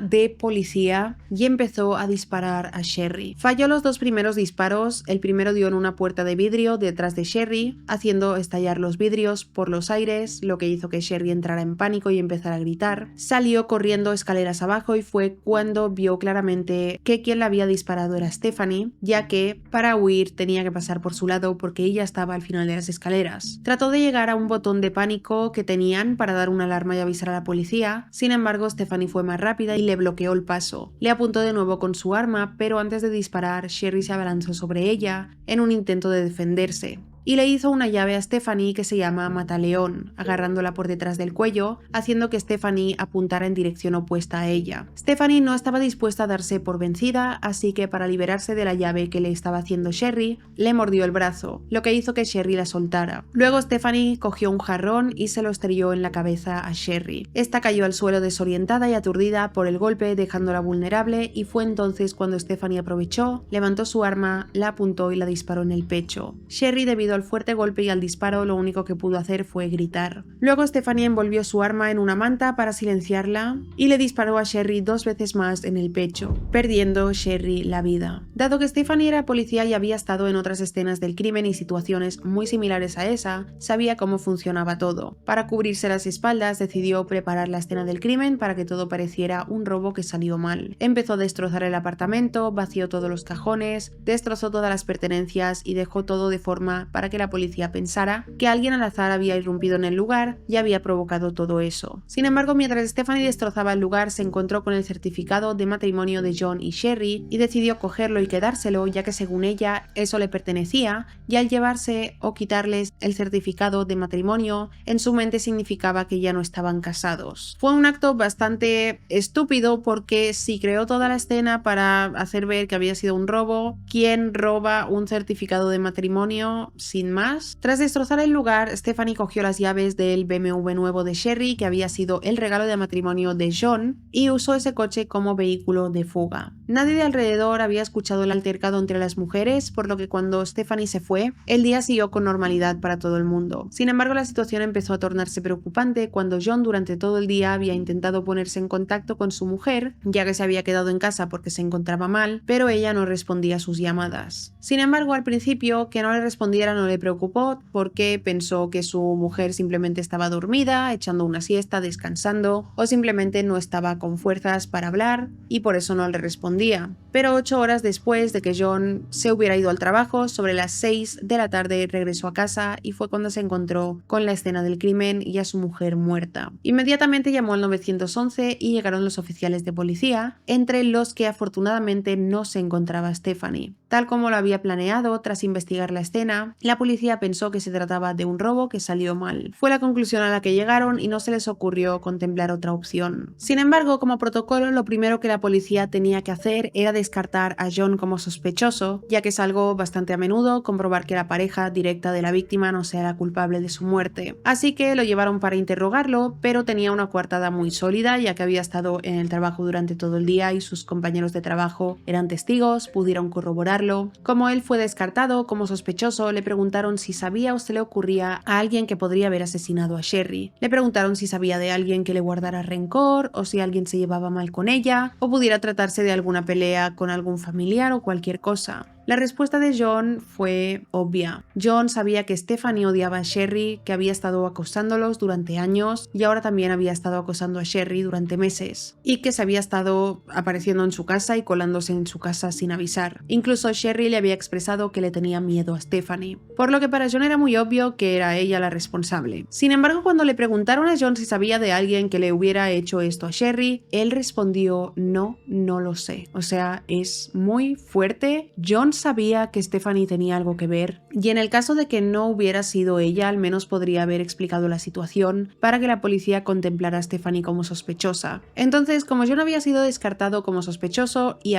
de policía, y empezó a disparar a Sherry. Falló los dos primeros disparos, el primero dio en una puerta de vidrio detrás de Sherry, haciendo estallar los vidrios por los aires, lo que hizo que Sherry entrara en pánico y empezara a gritar. Salió corriendo escaleras abajo y fue cuando vio claramente que quien la había disparado era Stephanie, ya que para huir tenía que pasar por su lado porque ella estaba al final de las escaleras. Trató de llegar a un botón de pánico que tenían para dar una alarma y avisar a la policía, sin embargo Stephanie fue más rápida y le bloqueó el paso. Le apuntó de nuevo con su arma, pero antes de disparar, Sherry se abalanzó sobre ella en un intento de defenderse y le hizo una llave a Stephanie que se llama Mataleón, agarrándola por detrás del cuello, haciendo que Stephanie apuntara en dirección opuesta a ella. Stephanie no estaba dispuesta a darse por vencida, así que para liberarse de la llave que le estaba haciendo Sherry, le mordió el brazo, lo que hizo que Sherry la soltara. Luego Stephanie cogió un jarrón y se lo estrelló en la cabeza a Sherry. Esta cayó al suelo desorientada y aturdida por el golpe, dejándola vulnerable, y fue entonces cuando Stephanie aprovechó, levantó su arma, la apuntó y la disparó en el pecho. Sherry, debido al fuerte golpe y al disparo, lo único que pudo hacer fue gritar. Luego Stephanie envolvió su arma en una manta para silenciarla y le disparó a Sherry 2 veces más en el pecho, perdiendo Sherry la vida. Dado que Stephanie era policía y había estado en otras escenas del crimen y situaciones muy similares a esa, sabía cómo funcionaba todo. Para cubrirse las espaldas decidió preparar la escena del crimen para que todo pareciera un robo que salió mal. Empezó a destrozar el apartamento, vació todos los cajones, destrozó todas las pertenencias y dejó todo de forma para que la policía pensara que alguien al azar había irrumpido en el lugar y había provocado todo eso. Sin embargo, mientras Stephanie destrozaba el lugar, se encontró con el certificado de matrimonio de John y Sherry y decidió cogerlo y quedárselo, ya que según ella eso le pertenecía, y al llevarse o quitarles el certificado de matrimonio, en su mente significaba que ya no estaban casados. Fue un acto bastante estúpido porque si creó toda la escena para hacer ver que había sido un robo, ¿quién roba un certificado de matrimonio sin más? Tras destrozar el lugar, Stephanie cogió las llaves del BMW nuevo de Sherry, que había sido el regalo de matrimonio de John, y usó ese coche como vehículo de fuga. Nadie de alrededor había escuchado el altercado entre las mujeres, por lo que cuando Stephanie se fue, el día siguió con normalidad para todo el mundo. Sin embargo, la situación empezó a tornarse preocupante cuando John durante todo el día había intentado ponerse en contacto con su mujer, ya que se había quedado en casa porque se encontraba mal, pero ella no respondía a sus llamadas. Sin embargo, al principio, que no le respondiera no le preocupó porque pensó que su mujer simplemente estaba dormida, echando una siesta, descansando, o simplemente no estaba con fuerzas para hablar y por eso no le respondía. Pero 8 horas después de que John se hubiera ido al trabajo, sobre las 6 de la tarde regresó a casa y fue cuando se encontró con la escena del crimen y a su mujer muerta. Inmediatamente llamó al 911 y llegaron los oficiales de policía, entre los que afortunadamente no se encontraba Stephanie. Tal como lo había planeado, tras investigar la escena, la policía pensó que se trataba de un robo que salió mal. Fue la conclusión a la que llegaron y no se les ocurrió contemplar otra opción. Sin embargo, como protocolo, lo primero que la policía tenía que hacer era descartar a John como sospechoso, ya que es algo bastante a menudo comprobar que la pareja directa de la víctima no sea la culpable de su muerte. Así que lo llevaron para interrogarlo, pero tenía una coartada muy sólida, ya que había estado en el trabajo durante todo el día y sus compañeros de trabajo eran testigos, pudieron corroborarlo. Como él fue descartado como sospechoso, le preguntaron si sabía o se le ocurría a alguien que podría haber asesinado a Sherry. Le preguntaron si sabía de alguien que le guardara rencor, o si alguien se llevaba mal con ella, o pudiera tratarse de alguna pelea con algún familiar o cualquier cosa. La respuesta de John fue obvia. John sabía que Stephanie odiaba a Sherry, que había estado acosándolos durante años y ahora también había estado acosando a Sherry durante meses, y que se había estado apareciendo en su casa y colándose en su casa sin avisar. Incluso Sherry le había expresado que le tenía miedo a Stephanie, por lo que para John era muy obvio que era ella la responsable. Sin embargo, cuando le preguntaron a John si sabía de alguien que le hubiera hecho esto a Sherry, él respondió no, no lo sé. O sea, es muy fuerte. John sabía que Stephanie tenía algo que ver, y en el caso de que no hubiera sido ella, al menos podría haber explicado la situación para que la policía contemplara a Stephanie como sospechosa. Entonces, como John había sido descartado como sospechoso y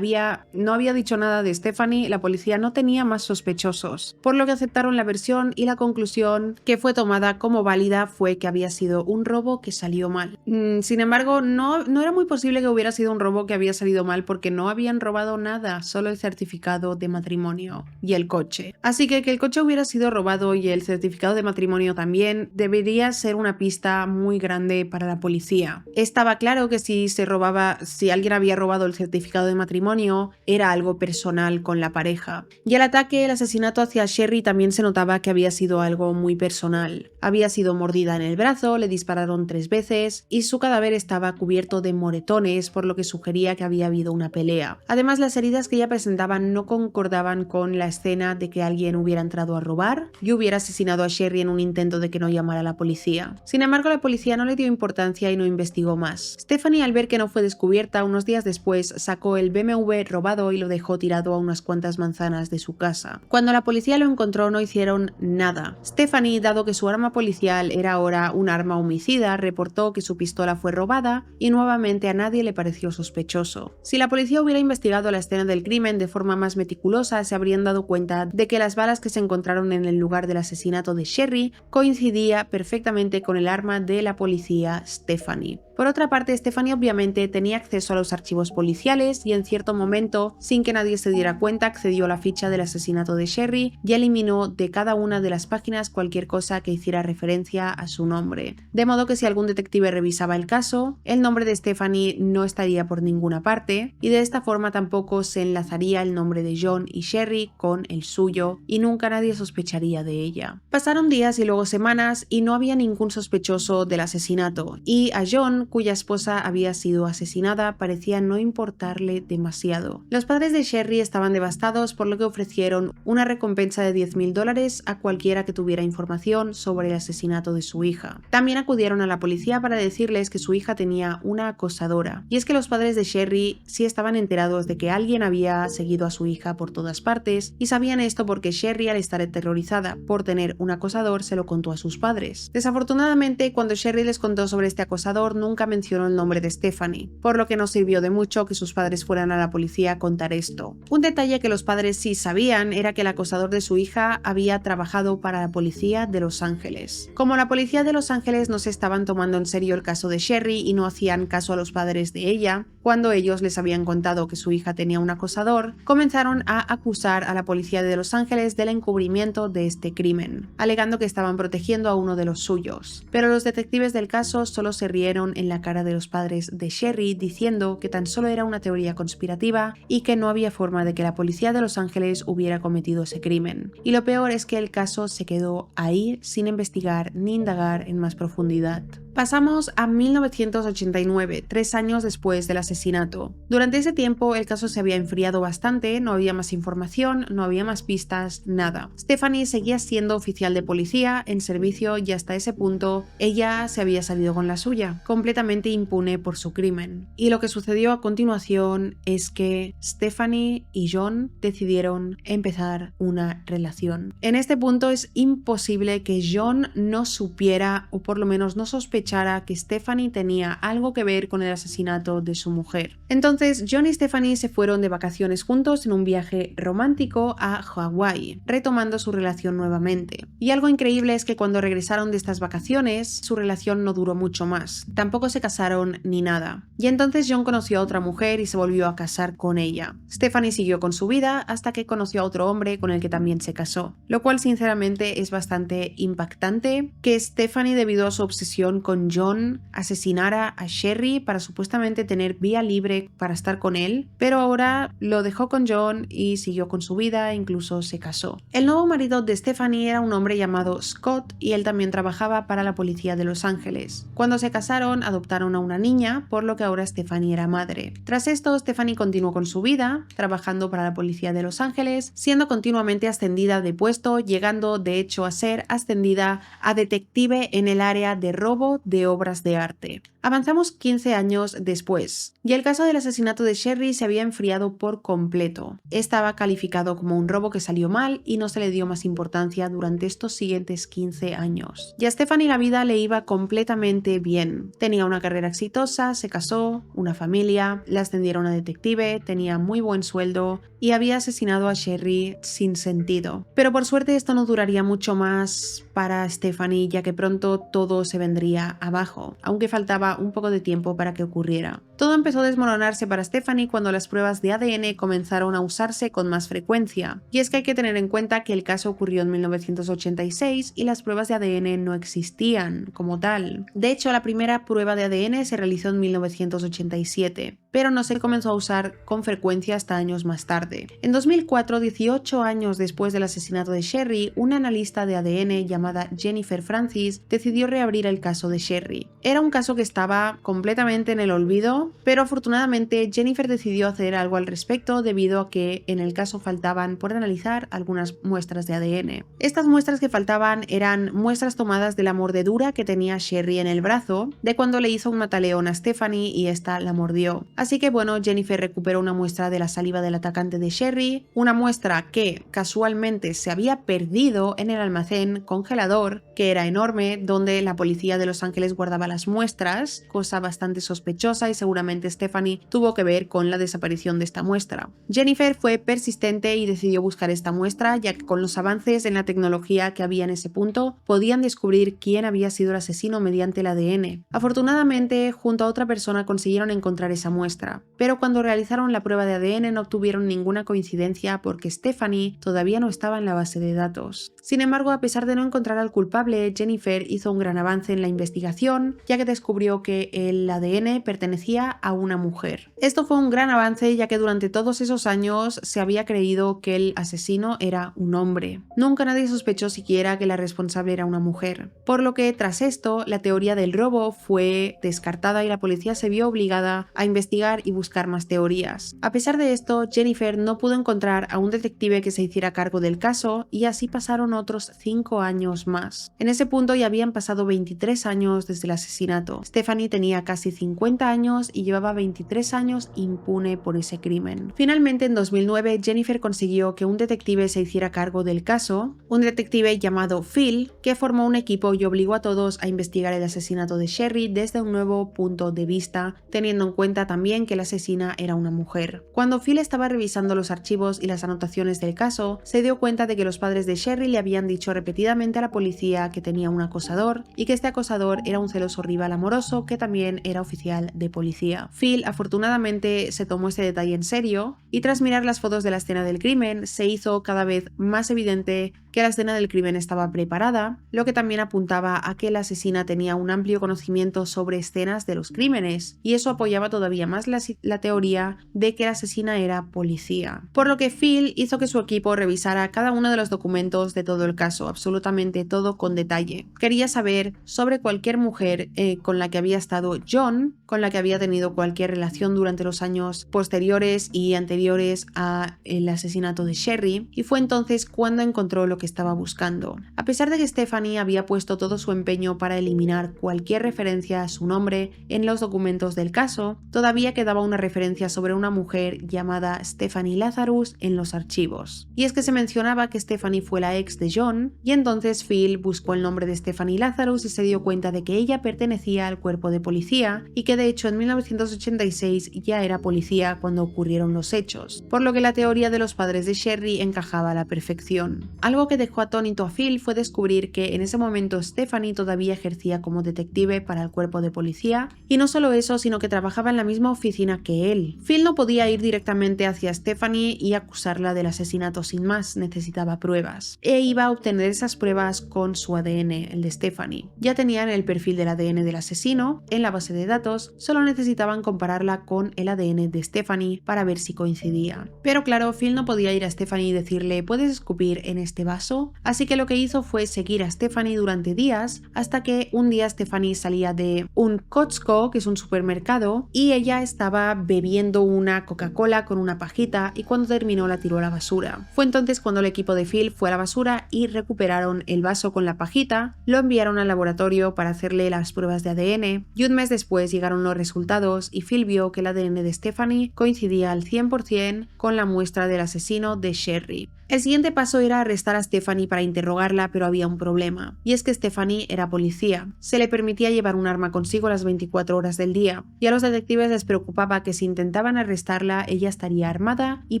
no había dicho nada de Stephanie, la policía no tenía más sospechosos, por lo que aceptaron la versión, y la conclusión que fue tomada como válida fue que había sido un robo que salió mal. Sin embargo, no era muy posible que hubiera sido un robo que había salido mal, porque no habían robado nada, solo el certificado de matrimonio y el coche. Así que el coche hubiera sido robado y el certificado de matrimonio también debería ser una pista muy grande para la policía. Estaba claro que si alguien había robado el certificado de matrimonio, era algo personal con la pareja. Y el asesinato hacia Sherry también se notaba que había sido algo muy personal. Había sido mordida en el brazo, le dispararon 3 veces y su cadáver estaba cubierto de moretones, por lo que sugería que había habido una pelea. Además, las heridas que ella presentaba no concordaban con la escena de que alguien hubiera entrado a robar y hubiera asesinado a Sherry en un intento de que no llamara a la policía. Sin embargo, la policía no le dio importancia y no investigó más. Stephanie, al ver que no fue descubierta, unos días después sacó el BMW robado y lo dejó tirado a unas cuantas manzanas de su casa. Cuando la policía lo encontró, no hicieron nada. Stephanie, dado que su arma policial era ahora un arma homicida, reportó que su pistola fue robada y nuevamente a nadie le pareció sospechoso. Si la policía hubiera investigado la escena del crimen de forma más meticulosa, se habrían dado cuenta de que las balas que se encontraron en el lugar del asesinato de Sherry coincidía perfectamente con el arma de la policía Stephanie. Por otra parte, Stephanie obviamente tenía acceso a los archivos policiales y en cierto momento, sin que nadie se diera cuenta, accedió a la ficha del asesinato de Sherry y eliminó de cada una de las páginas cualquier cosa que hiciera referencia a su nombre. De modo que si algún detective revisaba el caso, el nombre de Stephanie no estaría por ninguna parte, y de esta forma tampoco se enlazaría el nombre de John y Sherry con el suyo y nunca nadie sospecharía de ella. Pasaron días y luego semanas y no había ningún sospechoso del asesinato, y a John, cuya esposa había sido asesinada, parecía no importarle demasiado. Los padres de Sherry estaban devastados, por lo que ofrecieron una recompensa de $10,000 a cualquiera que tuviera información sobre el asesinato de su hija. También acudieron a la policía para decirles que su hija tenía una acosadora, y es que los padres de Sherry sí estaban enterados de que alguien había seguido a su hija por todas partes, y sabían esto porque Sherry, al estar aterrorizada por tener un acosador, se lo contó a sus padres. Desafortunadamente, cuando Sherry les contó sobre este acosador, nunca mencionó el nombre de Stephanie, por lo que no sirvió de mucho que sus padres fueran a la policía a contar esto. Un detalle que los padres sí sabían era que el acosador de su hija había trabajado para la policía de Los Ángeles. Como la policía de Los Ángeles no se estaban tomando en serio el caso de Sherry y no hacían caso a los padres de ella, cuando ellos les habían contado que su hija tenía un acosador, comenzaron a acusar a la policía de Los Ángeles del encubrimiento de este crimen, alegando que estaban protegiendo a uno de los suyos. Pero los detectives del caso solo se rieron en la cara de los padres de Sherry, diciendo que tan solo era una teoría conspirativa y que no había forma de que la policía de Los Ángeles hubiera cometido ese crimen. Y lo peor es que el caso se quedó ahí sin investigar ni indagar en más profundidad. Pasamos a 1989, 3 años después del asesinato. Durante ese tiempo el caso se había enfriado bastante, no había más información, no había más pistas, nada. Stephanie seguía siendo oficial de policía en servicio y hasta ese punto ella se había salido con la suya, completamente impune por su crimen. Y lo que sucedió a continuación es que Stephanie y John decidieron empezar una relación. En este punto es imposible que John no supiera, o por lo menos no sospechara, que Stephanie tenía algo que ver con el asesinato de su mujer. Entonces John y Stephanie se fueron de vacaciones juntos en un viaje romántico a Hawái, retomando su relación nuevamente. Y algo increíble es que cuando regresaron de estas vacaciones, su relación no duró mucho más. Tampoco se casaron ni nada. Y entonces John conoció a otra mujer y se volvió a casar con ella. Stephanie siguió con su vida hasta que conoció a otro hombre con el que también se casó. Lo cual sinceramente es bastante impactante que Stephanie, debido a su obsesión con John, asesinara a Sherry para supuestamente tener vía libre para estar con él, pero ahora lo dejó con John y siguió con su vida e incluso se casó. El nuevo marido de Stephanie era un hombre llamado Scott y él también trabajaba para la policía de Los Ángeles. Cuando se casaron, adoptaron a una niña, por lo que ahora Stephanie era madre. Tras esto, Stephanie continuó con su vida, trabajando para la policía de Los Ángeles, siendo continuamente ascendida de puesto, llegando de hecho a ser ascendida a detective en el área de robo de obras de arte. Avanzamos 15 años después, y el caso del asesinato de Sherry se había enfriado por completo. Estaba calificado como un robo que salió mal y no se le dio más importancia durante estos siguientes 15 años. Y a Stephanie la vida le iba completamente bien. Tenía una carrera exitosa, se casó, una familia, la ascendieron a detective, tenía muy buen sueldo y había asesinado a Sherry sin sentido. Pero por suerte esto no duraría mucho más para Stephanie, ya que pronto todo se vendría abajo, aunque faltaba un poco de tiempo para que ocurriera. Todo empezó a desmoronarse para Stephanie cuando las pruebas de ADN comenzaron a usarse con más frecuencia. Y es que hay que tener en cuenta que el caso ocurrió en 1986 y las pruebas de ADN no existían como tal. De hecho, la primera prueba de ADN se realizó en 1987, pero no se comenzó a usar con frecuencia hasta años más tarde. En 2004, 18 años después del asesinato de Sherry, una analista de ADN llamada Jennifer Francis decidió reabrir el caso de Sherry. Era un caso que estaba completamente en el olvido, pero afortunadamente Jennifer decidió hacer algo al respecto debido a que en el caso faltaban por analizar algunas muestras de ADN. Estas muestras que faltaban eran muestras tomadas de la mordedura que tenía Sherry en el brazo, de cuando le hizo un mataleón a Stephanie y esta la mordió. Así que bueno, Jennifer recuperó una muestra de la saliva del atacante de Sherry, una muestra que casualmente se había perdido en el almacén congelador, que era enorme, donde la policía de Los Ángeles guardaba las muestras, cosa bastante sospechosa y seguramente Stephanie tuvo que ver con la desaparición de esta muestra. Jennifer fue persistente y decidió buscar esta muestra, ya que con los avances en la tecnología que había en ese punto, podían descubrir quién había sido el asesino mediante el ADN. Afortunadamente, junto a otra persona consiguieron encontrar esa muestra, pero cuando realizaron la prueba de ADN no obtuvieron ninguna coincidencia porque Stephanie todavía no estaba en la base de datos. Sin embargo, a pesar de no encontrar al culpable, Jennifer hizo un gran avance en la investigación, ya que descubrió que el ADN pertenecía a una mujer. Esto fue un gran avance, ya que durante todos esos años se había creído que el asesino era un hombre. Nunca nadie sospechó siquiera que la responsable era una mujer. Por lo que tras esto, la teoría del robo fue descartada y la policía se vio obligada a investigar y buscar más teorías. A pesar de esto, Jennifer no pudo encontrar a un detective que se hiciera cargo del caso y así pasaron otros 5 años más. En ese punto ya habían pasado 23 años desde el asesinato. Stephanie tenía casi 50 años y llevaba 23 años impune por ese crimen. Finalmente, en 2009, Jennifer consiguió que un detective se hiciera cargo del caso, un detective llamado Phil, que formó un equipo y obligó a todos a investigar el asesinato de Sherry desde un nuevo punto de vista, teniendo en cuenta también que la asesina era una mujer. Cuando Phil estaba revisando los archivos y las anotaciones del caso, se dio cuenta de que los padres de Sherry le habían dicho repetidamente a la policía que tenía un acosador y que este acosador era un celoso rival amoroso que también era oficial de policía. policía. Phil afortunadamente se tomó este detalle en serio y tras mirar las fotos de la escena del crimen se hizo cada vez más evidente que la escena del crimen estaba preparada, lo que también apuntaba a que la asesina tenía un amplio conocimiento sobre escenas de los crímenes, y eso apoyaba todavía más la teoría de que la asesina era policía. Por lo que Phil hizo que su equipo revisara cada uno de los documentos de todo el caso, absolutamente todo con detalle. Quería saber sobre cualquier mujer con la que había estado John, con la que había tenido cualquier relación durante los años posteriores y anteriores al asesinato de Sherry, y fue entonces cuando encontró lo que estaba buscando. A pesar de que Stephanie había puesto todo su empeño para eliminar cualquier referencia a su nombre en los documentos del caso, todavía quedaba una referencia sobre una mujer llamada Stephanie Lazarus en los archivos. Y es que se mencionaba que Stephanie fue la ex de John, y entonces Phil buscó el nombre de Stephanie Lazarus y se dio cuenta de que ella pertenecía al cuerpo de policía y que de hecho en 1986 ya era policía cuando ocurrieron los hechos, por lo que la teoría de los padres de Sherry encajaba a la perfección. Algo que dejó atónito a Phil fue descubrir que en ese momento Stephanie todavía ejercía como detective para el cuerpo de policía, y no solo eso, sino que trabajaba en la misma oficina que él. Phil no podía ir directamente hacia Stephanie y acusarla del asesinato sin más, necesitaba pruebas. E iba a obtener esas pruebas con su ADN, el de Stephanie. Ya tenían el perfil del ADN del asesino en la base de datos, solo necesitaban compararla con el ADN de Stephanie para ver si coincidía. Pero claro, Phil no podía ir a Stephanie y decirle ¿puedes escupir en este vaso? Así que lo que hizo fue seguir a Stephanie durante días hasta que un día Stephanie salía de un Costco, que es un supermercado, y ella estaba bebiendo una Coca-Cola con una pajita y cuando terminó la tiró a la basura. Fue entonces cuando el equipo de Phil fue a la basura y recuperaron el vaso con la pajita, lo enviaron al laboratorio para hacerle las pruebas de ADN y un mes después llegaron los resultados y Phil vio que el ADN de Stephanie coincidía al 100% con la muestra del asesino de Sherry. El siguiente paso era arrestar a Stephanie para interrogarla, pero había un problema, y es que Stephanie era policía. Se le permitía llevar un arma consigo las 24 horas del día, y a los detectives les preocupaba que si intentaban arrestarla, ella estaría armada y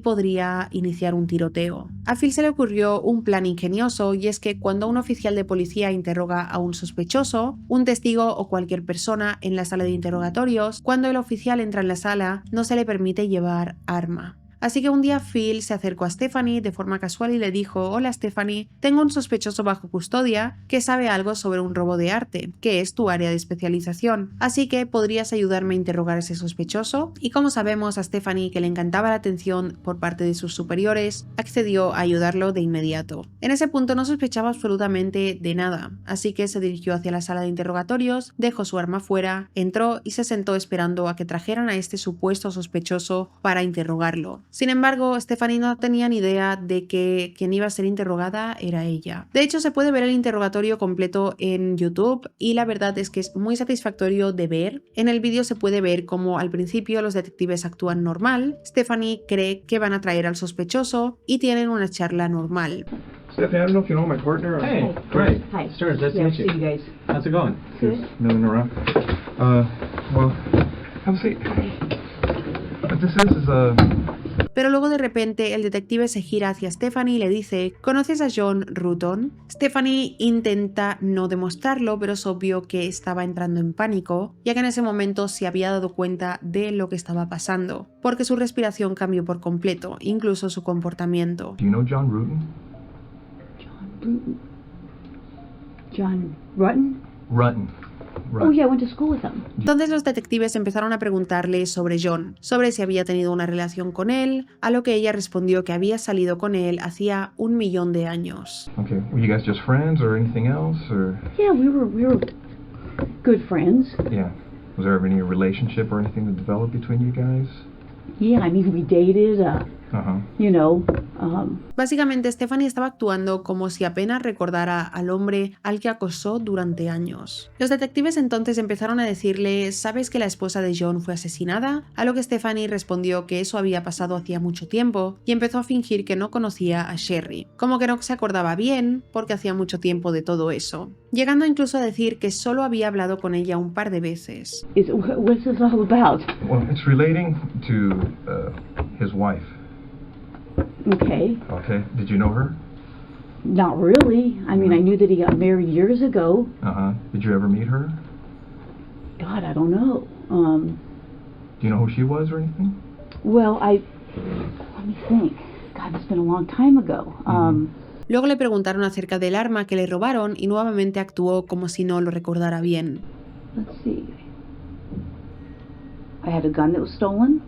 podría iniciar un tiroteo. A Phil se le ocurrió un plan ingenioso, y es que cuando un oficial de policía interroga a un sospechoso, un testigo o cualquier persona en la sala de interrogatorios, cuando el oficial entra en la sala, no se le permite llevar arma. Así que un día Phil se acercó a Stephanie de forma casual y le dijo: hola Stephanie, tengo un sospechoso bajo custodia que sabe algo sobre un robo de arte, que es tu área de especialización, así que podrías ayudarme a interrogar a ese sospechoso. Y como sabemos, a Stephanie, que le encantaba la atención por parte de sus superiores, accedió a ayudarlo de inmediato. En ese punto no sospechaba absolutamente de nada, así que se dirigió hacia la sala de interrogatorios, dejó su arma fuera, entró y se sentó esperando a que trajeran a este supuesto sospechoso para interrogarlo. Sin embargo, Stephanie no tenía ni idea de que quien iba a ser interrogada era ella. De hecho, se puede ver el interrogatorio completo en YouTube y la verdad es que es muy satisfactorio de ver. En el vídeo se puede ver cómo al principio los detectives actúan normal, Stephanie cree que van a traer al sospechoso y tienen una charla normal. Stephanie, I don't know if you know my partner. Hey, great. Hi. Sure, nice to Yeah, meet see you guys. How's it going? Good. Milling around. Well, have a seat. What this is Pero luego de repente el detective se gira hacia Stephanie y le dice: ¿conoces a John Ruton? Stephanie intenta no demostrarlo, pero es obvio que estaba entrando en pánico, ya que en ese momento se había dado cuenta de lo que estaba pasando, porque su respiración cambió por completo, incluso su comportamiento. Do you know John Ruton? John Rutten? Rutten. Oh yeah, I went to school with him. Entonces los detectives empezaron a preguntarle sobre John, sobre si había tenido una relación con él, a lo que ella respondió que había salido con él hacía 1.000.000 de años. Okay. Were you guys just friends or anything else, or? Yeah, we were good friends. Yeah. Was there ever any relationship or anything that developed between you guys? Yeah, I mean we dated. You know. Básicamente Stephanie estaba actuando como si apenas recordara al hombre al que acosó durante años. Los detectives entonces empezaron a decirle: ¿sabes que la esposa de John fue asesinada? A lo que Stephanie respondió que eso había pasado hacía mucho tiempo y empezó a fingir que no conocía a Sherry, como que no se acordaba bien porque hacía mucho tiempo de todo eso, llegando incluso a decir que solo había hablado con ella un par de veces. What's this all about? Well, it's relating to his wife. Okay. Okay. Did you know her? Not really. I mean, I knew that he got married years ago. Did you ever meet her? God, I don't know. Do you know who she was or anything? Well, let me think. God, it's been a long time ago. Luego le preguntaron acerca del arma que le robaron y nuevamente actuó como si no lo recordara bien. Let's see. I had a gun that was stolen.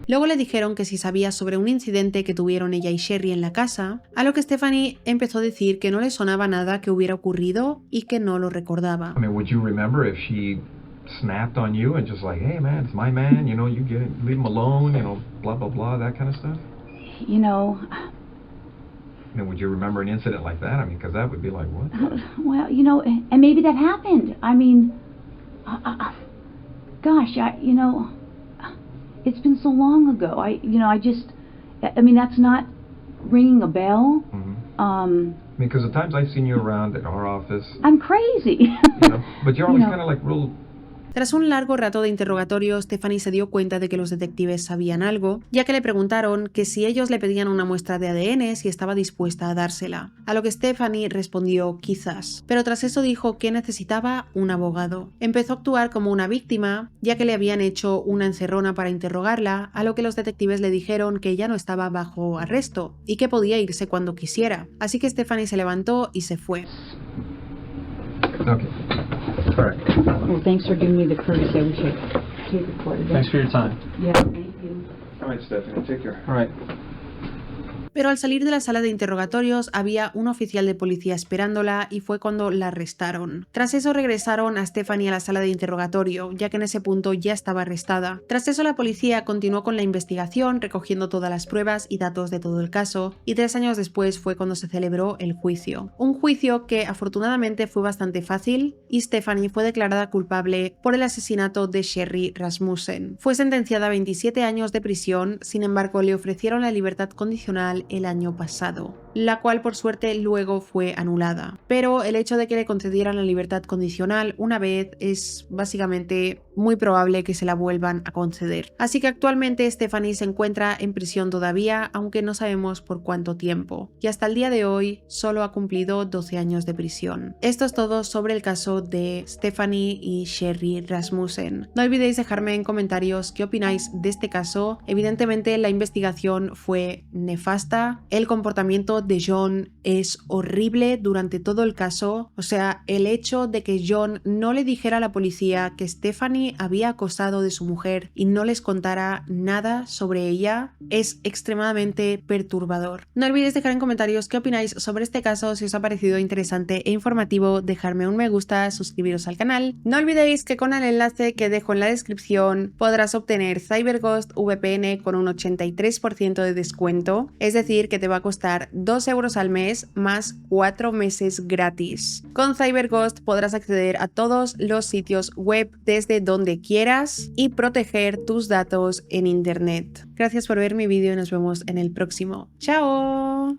Luego le dijeron que si sabía sobre un incidente que tuvieron ella y Sherry en la casa, a lo que Stephanie empezó a decir que no le sonaba nada que hubiera ocurrido y que no lo recordaba. I mean, would you remember if she snapped on you and just like, hey man, it's my man, you know, you get it, leave him alone, you know, blah blah blah, that kind of stuff? You know, I mean, would you remember an incident like that? I mean, because that would be like, what? well, you know, and maybe that happened. I mean, gosh, you know, it's been so long ago. I mean, that's not ringing a bell. I mean, because the times I've seen you around at our office, I'm crazy. you know, but you're always You know. kind of like real. Tras un largo rato de interrogatorio, Stephanie se dio cuenta de que los detectives sabían algo, ya que le preguntaron que si ellos le pedían una muestra de ADN, si estaba dispuesta a dársela. A lo que Stephanie respondió quizás, pero tras eso dijo que necesitaba un abogado. Empezó a actuar como una víctima, ya que le habían hecho una encerrona para interrogarla, a lo que los detectives le dijeron que ya no estaba bajo arresto y que podía irse cuando quisiera. Así que Stephanie se levantó y se fue. Okay. All right. Well, thanks for giving me the courtesy. I wish I could record it. Thanks for your time. Yeah, thank you. All right, Stephanie, take care. All right. Pero al salir de la sala de interrogatorios había un oficial de policía esperándola y fue cuando la arrestaron. Tras eso regresaron a Stephanie a la sala de interrogatorio, ya que en ese punto ya estaba arrestada. Tras eso la policía continuó con la investigación, recogiendo todas las pruebas y datos de todo el caso, y 3 años después fue cuando se celebró el juicio. Un juicio que afortunadamente fue bastante fácil y Stephanie fue declarada culpable por el asesinato de Sherry Rasmussen. Fue sentenciada a 27 años de prisión, sin embargo le ofrecieron la libertad condicional el año pasado, la cual por suerte luego fue anulada. Pero el hecho de que le concedieran la libertad condicional una vez es básicamente muy probable que se la vuelvan a conceder. Así que actualmente Stephanie se encuentra en prisión todavía, aunque no sabemos por cuánto tiempo, y hasta el día de hoy solo ha cumplido 12 años de prisión. Esto es todo sobre el caso de Stephanie y Sherry Rasmussen. No olvidéis dejarme en comentarios qué opináis de este caso. Evidentemente la investigación fue nefasta, el comportamiento de John es horrible durante todo el caso, o sea, el hecho de que John no le dijera a la policía que Stephanie había acosado de su mujer y no les contara nada sobre ella es extremadamente perturbador. No olvidéis dejar en comentarios qué opináis sobre este caso, si os ha parecido interesante e informativo, dejarme un me gusta, suscribiros al canal. No olvidéis que con el enlace que dejo en la descripción podrás obtener CyberGhost VPN con un 83% de descuento, es decir, que te va a costar 2 euros al mes más 4 meses gratis. Con CyberGhost podrás acceder a todos los sitios web desde donde quieras y proteger tus datos en internet. Gracias por ver mi vídeo y nos vemos en el próximo. ¡Chao!